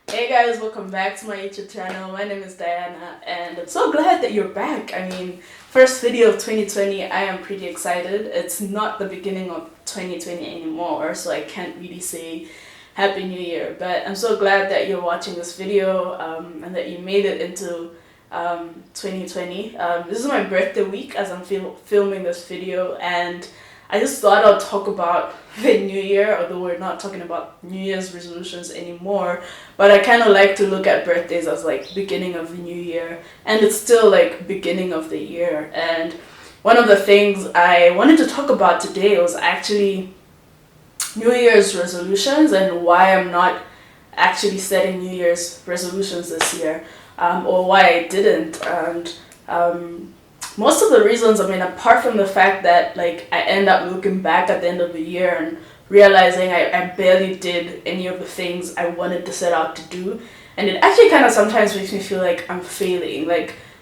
Hey guys, welcome back to my YouTube channel. My name is Diana and I'm so glad that you're back. First video of 2020, I am pretty excited. It's not the beginning of 2020 anymore, so I can't really say Happy New Year, but I'm so glad that you're watching this video and that you made it into 2020. This is my birthday week as I'm filming this video, and I just thought I'd talk about the new year, although we're not talking about New Year's resolutions anymore. But I kind of like to look at birthdays as like beginning of the new year, and it's still like beginning of the year. And one of the things I wanted to talk about today was actually New Year's resolutions and why I'm not actually setting New Year's resolutions this year, or why I didn't. And most of the reasons, apart from the fact that like I end up looking back at the end of the year and realizing I barely did any of the things I wanted to set out to do, and it actually kind of sometimes makes me feel like I'm failing.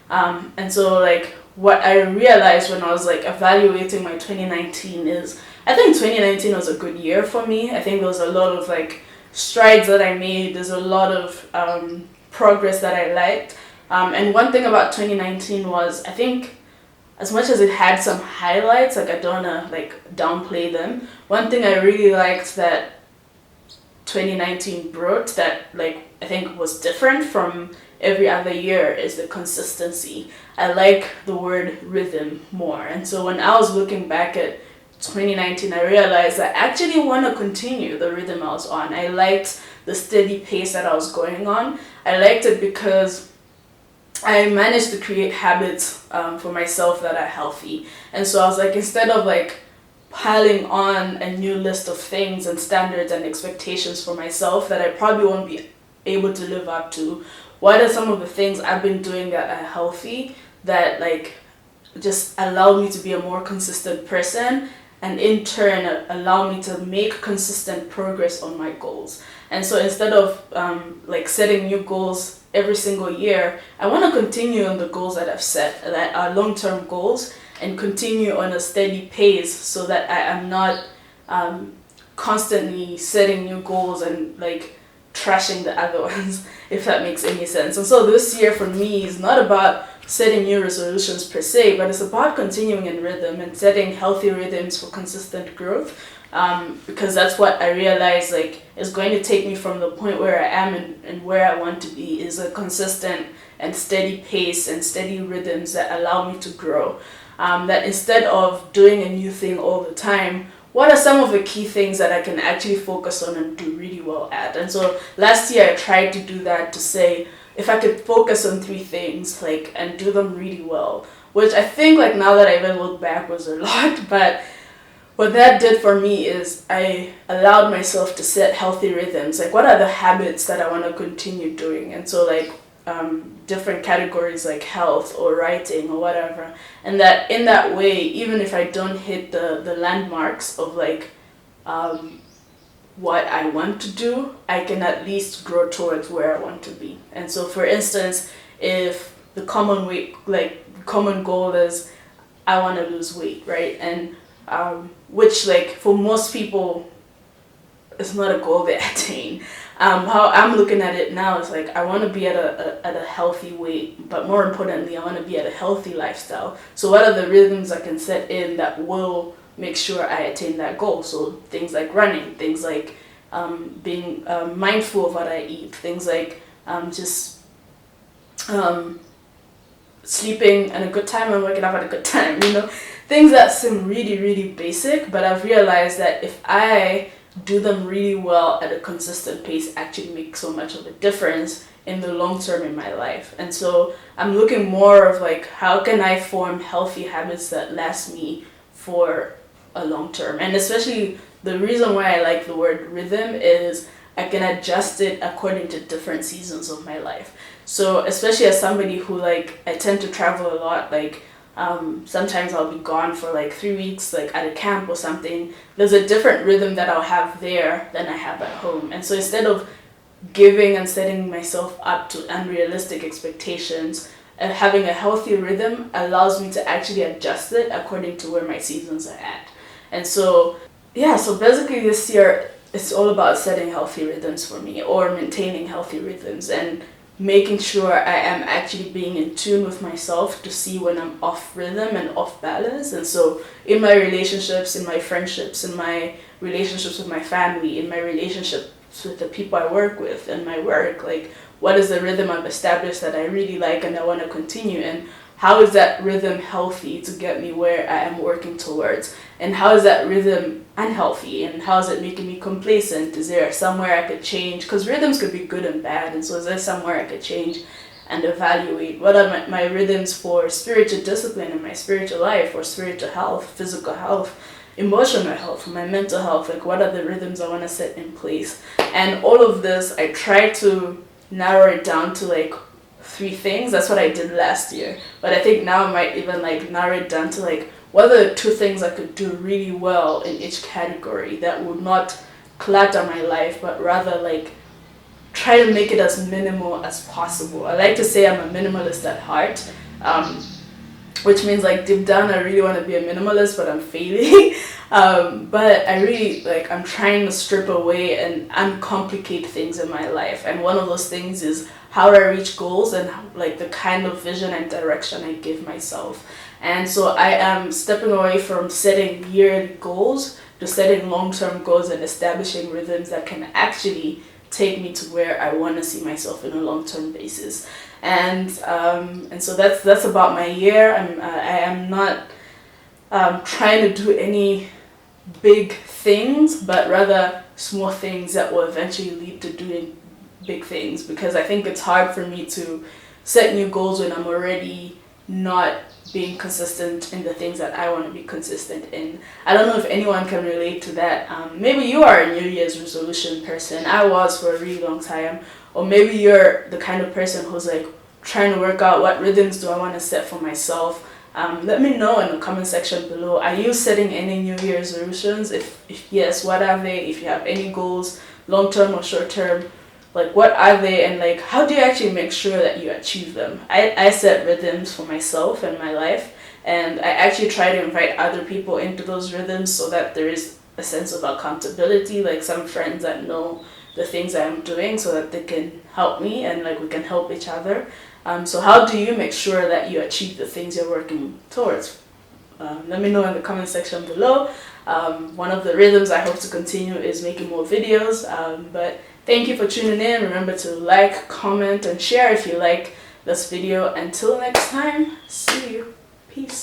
And so like what I realized when I was like evaluating my 2019 is I think 2019 was a good year for me. I think there was a lot of like strides that I made. There's a lot of progress that I liked. And one thing about 2019 was I think as much as it had some highlights, like I don't wanna like downplay them. One thing I really liked that 2019 brought that like I think was different from every other year is the consistency. I like the word rhythm more. And so when I was looking back at 2019, I realized I actually want to continue the rhythm I was on. I liked the steady pace that I was going on. I liked it because I managed to create habits for myself that are healthy. And so I was like, instead of like piling on a new list of things and standards and expectations for myself that I probably won't be able to live up to, what are some of the things I've been doing that are healthy that like just allow me to be a more consistent person, and in turn allow me to make consistent progress on my goals. And so instead of like setting new goals every single year, I want to continue on the goals that I've set that are long-term goals and continue on a steady pace so that I am not constantly setting new goals and like trashing the other ones, if that makes any sense. And so this year for me is not about setting new resolutions per se, but it's about continuing in rhythm and setting healthy rhythms for consistent growth, because that's what I realize like is going to take me from the point where I am and where I want to be is a consistent and steady pace and steady rhythms that allow me to grow. That instead of doing a new thing all the time, what are some of the key things that I can actually focus on and do really well at? And so last year I tried to do that, to say if I could focus on 3 things like and do them really well, which I think like now that I even look back was a lot. But what that did for me is I allowed myself to set healthy rhythms. Like what are the habits that I want to continue doing? And so like different categories like health or writing or whatever. And that in that way, even if I don't hit the landmarks of like what I want to do, I can at least grow towards where I want to be. And so for instance, if the common goal is I want to lose weight, right? And which like for most people is not a goal they attain. How I'm looking at it now is like I want to be at a healthy weight, but more importantly, I want to be at a healthy lifestyle. So what are the rhythms I can set in that will make sure I attain that goal? So things like running, things like being mindful of what I eat, things like just sleeping at a good time and waking up at a good time, things that seem really, really basic, but I've realized that if I do them really well at a consistent pace, actually make so much of a difference in the long term in my life. And so I'm looking more of like how can I form healthy habits that last me for a long term. And especially the reason why I like the word rhythm is I can adjust it according to different seasons of my life. So especially as somebody who like I tend to travel a lot, like sometimes I'll be gone for like 3 weeks, like at a camp or something. There's a different rhythm that I'll have there than I have at home. And so instead of giving and setting myself up to unrealistic expectations, having a healthy rhythm allows me to actually adjust it according to where my seasons are at. And so, yeah, so basically this year it's all about setting healthy rhythms for me, or maintaining healthy rhythms, and making sure I am actually being in tune with myself to see when I'm off rhythm and off balance. And so in my relationships, in my friendships, in my relationships with my family, in my relationships with the people I work with, in my work, like, what is the rhythm I've established that I really like and I want to continue, and how is that rhythm healthy to get me where I am working towards? And how is that rhythm unhealthy? And how is it making me complacent? Is there somewhere I could change? Because rhythms could be good and bad. And so is there somewhere I could change and evaluate? What are my rhythms for spiritual discipline in my spiritual life, or spiritual health, physical health, emotional health, my mental health? Like, what are the rhythms I want to set in place? And all of this, I try to narrow it down to like 3 things. That's what I did last year, but I think now I might even like narrow it down to like, what are the 2 things I could do really well in each category that would not clutter my life, but rather like try to make it as minimal as possible. I like to say I'm a minimalist at heart, which means like deep down I really want to be a minimalist, but I'm failing. But I really like, I'm trying to strip away and uncomplicate things in my life, and one of those things is how I reach goals and like the kind of vision and direction I give myself. And so I am stepping away from setting yearly goals to setting long-term goals and establishing rhythms that can actually take me to where I want to see myself in a long-term basis. And so that's about my year. I am not trying to do any big things, but rather small things that will eventually lead to doing big things, because I think it's hard for me to set new goals when I'm already not being consistent in the things that I want to be consistent in. I don't know if anyone can relate to that. Maybe you are a New Year's resolution person. I was for a really long time. Or maybe you're the kind of person who's like trying to work out what rhythms do I want to set for myself. Let me know in the comment section below. Are you setting any New Year's resolutions? If yes, what are they? If you have any goals, long-term or short-term, like what are they, and like how do you actually make sure that you achieve them? I set rhythms for myself and my life, and I actually try to invite other people into those rhythms so that there is a sense of accountability, like some friends that know the things I'm doing so that they can help me and like we can help each other. So how do you make sure that you achieve the things you're working towards? Let me know in the comment section below. One of the rhythms I hope to continue is making more videos, but thank you for tuning in. Remember to like, comment, and share if you like this video. Until next time, see you. Peace.